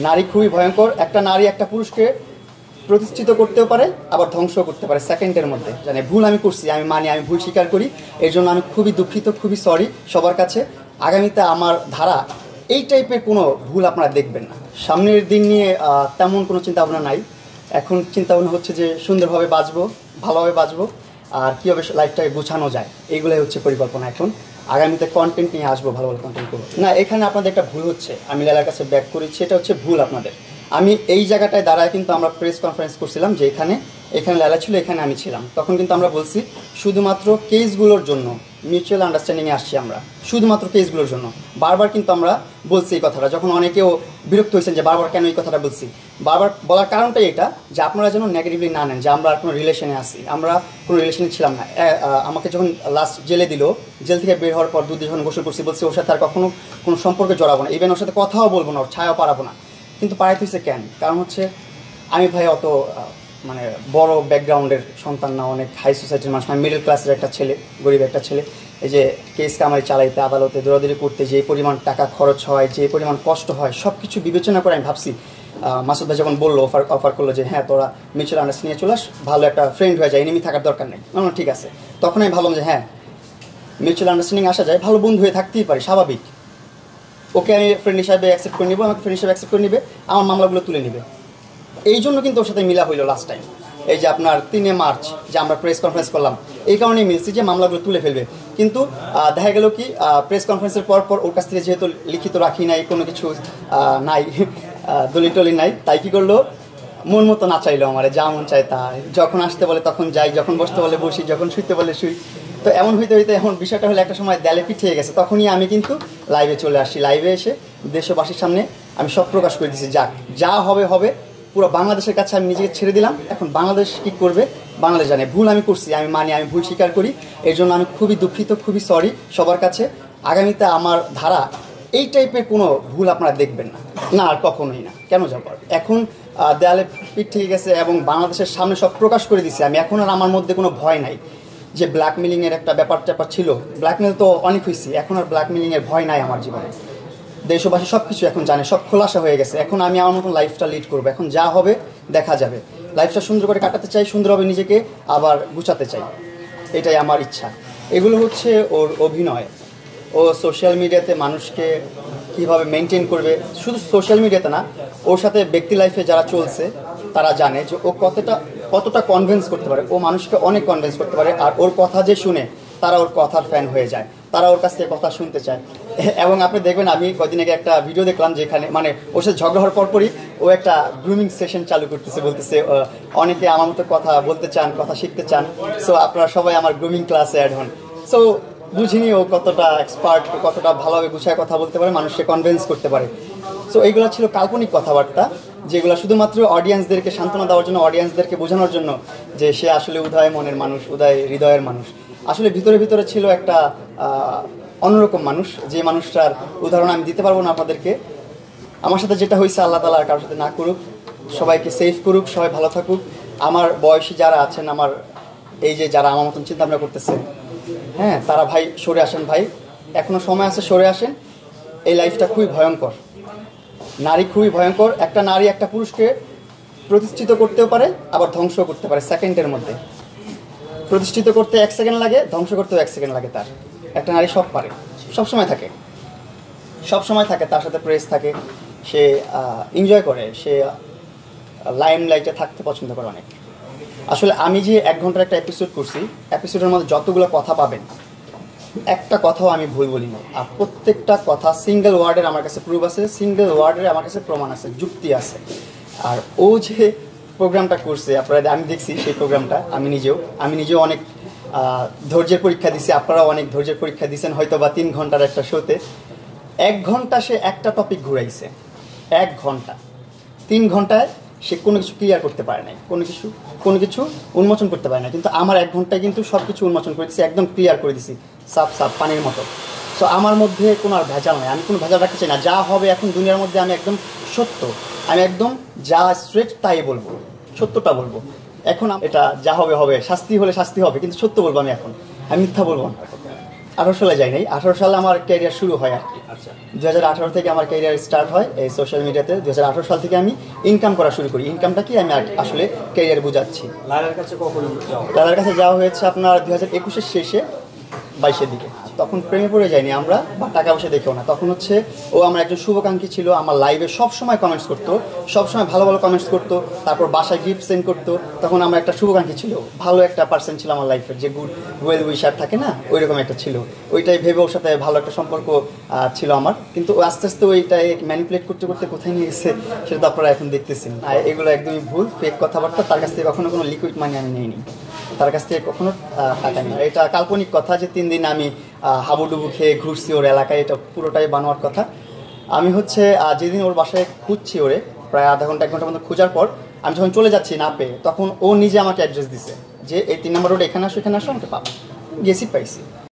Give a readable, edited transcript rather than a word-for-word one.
নারী খুবই ভয়ঙ্কর। একটা নারী একটা পুরুষকে প্রতিষ্ঠিত করতেও পারে, আবার ধ্বংস করতে পারে সেকেন্ডের মধ্যে। জানে ভুল আমি করছি, আমি মানি, আমি ভুল স্বীকার করি। এর জন্য আমি খুবই দুঃখিত, খুবই সরি সবার কাছে। আগামীতে আমার ধারা এই টাইপের কোনো ভুল আপনারা দেখবেন না। সামনের দিন নিয়ে তেমন কোনো চিন্তাভাবনা নাই। এখন চিন্তাভাবনা হচ্ছে যে সুন্দরভাবে বাঁচবো, ভালোভাবে বাঁচবো, আর কীভাবে লাইফটাকে গোছানো যায়, এইগুলোই হচ্ছে পরিকল্পনা। এখন আগামীতে কন্টেন্ট নিয়ে আসবো, ভালো ভালো কন্টেন্ট করবো। না, এখানে আপনাদের একটা ভুল হচ্ছে, আমি লালার কাছে ব্যাক করেছি, এটা হচ্ছে ভুল আপনাদের। আমি এই জায়গাটায় দাঁড়ায় কিন্তু আমরা প্রেস কনফারেন্স করছিলাম যে এখানে লালা ছিল, এখানে আমি ছিলাম। তখন কিন্তু আমরা বলছি শুধুমাত্র কেসগুলোর জন্য মিউচুয়াল আন্ডারস্ট্যান্ডিংয়ে আসছি আমরা, শুধুমাত্র কেসগুলোর জন্য। বারবার কিন্তু আমরা বলছি এই কথাটা, যখন অনেকেও বিরক্ত হয়েছেন যে বারবার কেন এই কথাটা বলছি। বারবার বলার কারণটাই এটা যে আপনারা যেন নেগেটিভলি না নেন যে আমরা কোনো রিলেশনে আসি। আমরা কোনো রিলেশনে ছিলাম না। আমাকে যখন লাস্ট জেলে দিল, জেল থেকে বের হওয়ার পর 2 দিন যখন গোসল করছি, বলছি ওর সাথে আর কখনো কোনো সম্পর্কে জড়াবো না, ইভেন ওর সাথে কথাও বলবো না, ওর ছায়াও পারাবো না। কিন্তু পাড়াইতে হয়েছে কেন? কারণ হচ্ছে আমি ভাই অত মানে বড় ব্যাকগ্রাউন্ডের সন্তান না, অনেক হাই সোসাইটির মানুষ, আমি মিডল ক্লাসের একটা ছেলে, গরিব একটা ছেলে। এই যে কেস কামারি চালাইতে, আদালতে দৌড়াদৌড়ি করতে যে পরিমাণ টাকা খরচ হয়, যে পরিমাণ কষ্ট হয়, সব কিছু বিবেচনা করে আমি ভাবছি, মাসুদ ভাই যখন বললো, অফার করলো যে হ্যাঁ তোরা মিউচুয়াল আন্ডারস্ট্যান্ডিং নিয়ে চলে আস, ভালো একটা ফ্রেন্ড হয়ে যায়, এনিমি থাকার দরকার নেই। না ঠিক আছে, তখন আমি ভাবলাম যে হ্যাঁ মিউচুয়াল আন্ডারস্ট্যান্ডিং আসা যায়, ভালো বন্ধু হয়ে থাকতেই পারি, স্বাভাবিক। ওকে আমি ফ্রেন্ড হিসাবে অ্যাকসেপ্ট করে নিবো, আমাকে ফ্রেন্ড হিসাবে অ্যাকসেপ্ট করে নিবে, আমার মামলাগুলো তুলে নিবে। এই জন্য কিন্তু ওর সাথে মিলা হইলো লাস্ট টাইম, এই যে আপনার 3 মার্চ যে আমরা প্রেস কনফারেন্স করলাম, এই কারণেই মিলছি যে মামলাগুলো তুলে ফেলবে। কিন্তু দেখা গেল কি প্রেস কনফারেন্সের পর ওর কাছ থেকে যেহেতু লিখিত রাখি নাই, কোনো কিছু নাই, দলিল টলিল নাই, তাই কী করলো, মন মতো না চাইলো আমার, যা মন চায় তা। যখন আসতে বলে তখন যাই, যখন বসতে বলে বসি, যখন শুইতে বলে শুই। তো এমন হইতে হইতে এখন বিষয়টা হলে একটা সময় দেয়ালে পিঠিয়ে গেছে। তখনই আমি কিন্তু লাইভে চলে আসছি। লাইভে এসে দেশবাসীর সামনে আমি সব প্রকাশ করে দিয়েছি, যাক যা হবে হবে। পুরো বাংলাদেশের কাছে আমি নিজেকে ছেড়ে দিলাম। এখন বাংলাদেশ কী করবে বাংলাদেশ জানে। ভুল আমি করছি, আমি মানি, আমি ভুল স্বীকার করি। এর জন্য আমি খুবই দুঃখিত, খুবই সরি সবার কাছে। আগামীতে আমার ধারা এই টাইপের কোনো ভুল আপনারা দেখবেন না, না আর কখনোই না। কেন যাব? এখন দেয়ালে পিঠ ঠিক গেছে এবং বাংলাদেশের সামনে সব প্রকাশ করে দিছি আমি। এখন আর আমার মধ্যে কোনো ভয় নাই। যে ব্ল্যাকমেলিংয়ের একটা ব্যাপার ছিল, ব্ল্যাকমেল তো অনেক হয়েছি, এখন আর ব্ল্যাকমেলিংয়ের ভয় নাই আমার জীবনে। দেশবাসী সব কিছু এখন জানে, সব খোলাসা হয়ে গেছে। এখন আমি আমার মতন লাইফটা লিড করবো। এখন যা হবে দেখা যাবে। লাইফটা সুন্দর করে কাটাতে চাই, সুন্দরভাবে নিজেকে আবার গুছাতে চাই, এটাই আমার ইচ্ছা। এগুলো হচ্ছে ওর অভিনয়। ও সোশ্যাল মিডিয়াতে মানুষকে কীভাবে মেনটেন করবে, শুধু সোশ্যাল মিডিয়াতে না, ওর সাথে ব্যক্তি লাইফে যারা চলছে তারা জানে যে ও কতটা কনভিন্স করতে পারে। ও মানুষকে অনেক কনভিন্স করতে পারে। আর ওর কথা যে শুনে তারা ওর কথার ফ্যান হয়ে যায়, তারা ওর কাছ থেকে কথা শুনতে চায়। এবং আপনি দেখবেন, আমি কদিন আগে একটা ভিডিও দেখলাম যেখানে মানে ওর সাথে ঝগড়া হওয়ার পরপরই ও একটা গ্রুমিং সেশন চালু করতেছে, বলতেছে অনেকে আমার মতো কথা বলতে চান, কথা শিখতে চান, সো আপনারা সবাই আমার গ্রুমিং ক্লাসে অ্যাড হন। সো বুঝিনি ও কতটা এক্সপার্ট, কতটা ভালোভাবে গুছায় কথা বলতে পারে, মানুষকে কনভিন্স করতে পারে। সো এইগুলো ছিল কাল্পনিক কথাবার্তা, যেগুলো শুধুমাত্র অডিয়েন্সদেরকে সান্ত্বনা দেওয়ার জন্য, অডিয়েন্সদেরকে বোঝানোর জন্য যে সে আসলে উদয় মনের মানুষ, উদয় হৃদয়ের মানুষ। আসলে ভিতরে ভিতরে ছিল একটা অন্যরকম মানুষ, যে মানুষটার উদাহরণ আমি দিতে পারবো না আপনাদেরকে। আমার সাথে যেটা হয়েছে আল্লাহ তাআলা আর কারোর সাথে না করুক, সবাইকে সেফ করুক, সবাই ভালো থাকুক। আমার বয়সী যারা আছেন, আমার এই যে যারা আমার মতন চিন্তা ভাবনা করতেছে, হ্যাঁ তারা ভাই সরে আসেন, ভাই এখনও সময় আছে, সরে আসেন। এই লাইফটা খুবই ভয়ঙ্কর, নারী খুবই ভয়ঙ্কর। একটা নারী একটা পুরুষকে প্রতিষ্ঠিত করতেও পারে, আবার ধ্বংস করতে পারে সেকেন্ডের মধ্যে। প্রতিষ্ঠিত করতে 1 সেকেন্ড লাগে, ধ্বংস করতেও 1 সেকেন্ড লাগে তার। একটা নারী সব পারে, সবসময় থাকে, সবসময় থাকে, তার সাথে প্রেস থাকে, সে এনজয় করে, সে লাইম লাইটে থাকতে পছন্দ করে অনেক। আসলে আমি যে 1 ঘন্টার একটা এপিসোড করছি, এপিসোডের মধ্যে যতগুলো কথা পাবেন, একটা কথাও আমি ভুল বলি না। আর প্রত্যেকটা কথা সিঙ্গেল ওয়ার্ডের আমার কাছে প্রুফ আছে, সিঙ্গেল ওয়ার্ডের আমার কাছে প্রমাণ আছে, যুক্তি আছে। আর ও যে প্রোগ্রামটা করছে, আপনারা আমি দেখছি সেই প্রোগ্রামটা, আমি নিজেও অনেক ধৈর্যের পরীক্ষা দিছি, আপনারাও অনেক ধৈর্যের পরীক্ষা দিয়েছেন হয়তো বা। 3 ঘন্টার একটা শোতে 1 ঘন্টা সে একটা টপিক ঘুরাইছে, 1 ঘন্টা। 3 ঘন্টায় সে কোনো কিছু ক্লিয়ার করতে পারে নাই, কোনো কিছু উন্মোচন করতে পারে না। কিন্তু আমার 1 ঘন্টায় কিন্তু সব কিছু উন্মোচন করে দিচ্ছি, একদম ক্লিয়ার করে দিছি, সাফ পানির মতো। সো আমার মধ্যে কোনো আর ভেজাল নয়, আমি কোনো ভেজাল রাখতে চাই না। যা হবে এখন দুনিয়ার মধ্যে আমি একদম সত্য, আমি একদম যা স্ট্রেট তাই বলবো, সত্যটা বলবো। এখন এটা যা হবে হবে, শাস্তি হলে শাস্তি হবে, কিন্তু সত্য বলবো আমি। এখন আমি মিথ্যা বলবো না। 18 সালে যাই নাই, 18 সালে আমার ক্যারিয়ার শুরু হয় আর কি। আচ্ছা 2018 থেকে আমার ক্যারিয়ার স্টার্ট হয় এই সোশ্যাল মিডিয়াতে। 2018 সাল থেকে আমি ইনকাম করা শুরু করি। ইনকামটা কি আমি আসলে ক্যারিয়ার বোঝাচ্ছি। লালার কাছে কখন যাও? দাদার কাছে যাওয়া হয়েছে আপনার 2021-এর শেষে 22-এর দিকে। তখন প্রেমে পড়ে যায়নি আমরা, বা টাকা পয়সা দেখেও না। তখন হচ্ছে ও আমার একজন শুভাকাঙ্ক্ষী ছিল, আমার লাইভে সব সময় কমেন্টস করতো, সব সময় ভালো ভালো কমেন্টস করতো, তারপর বাসায় গিফট সেন্ড করতো। তখন আমার একটা শুভাকাঙ্ক্ষী ছিল, ভালো একটা পার্সন ছিল আমার লাইফের, যে গুড ওয়েল উইশার থাকে না, ওইরকম একটা ছিল। ওইটাই ভেবে ওর সাথে ভালো একটা সম্পর্ক ছিল আমার। কিন্তু ও আস্তে আস্তে ওইটাই ম্যানিপুলেট করতে করতে কোথায় নিয়ে গেছে সেটা তো আপনারা এখন দেখতেছেন। আর এগুলো একদমই ভুল, ফেক কথাবার্তা। তার কাছ থেকে কখনো কোনো লিকুইড মানি আমি নিইনি, তার কাছ থেকে কখনো টাকা নিই। এটা কাল্পনিক কথা যে 3 দিন আমি হাবুডুবু খেয়ে ঘুরছি ওর এলাকায়, এটা পুরোটাই বানোয়ার কথা। আমি হচ্ছে যেদিন ওর বাসায় খুঁজছি, ওরে প্রায় আধা ঘন্টা 1 ঘন্টার মতো খোঁজার পর আমি যখন চলে যাচ্ছি না পেয়ে, তখন ও নিজে আমাকে অ্যাড্রেস দিছে যে এই 3 নম্বর রোড এখানে আসো, এখানে আসো, আমাকে পাবো। গেছি, পাইছি।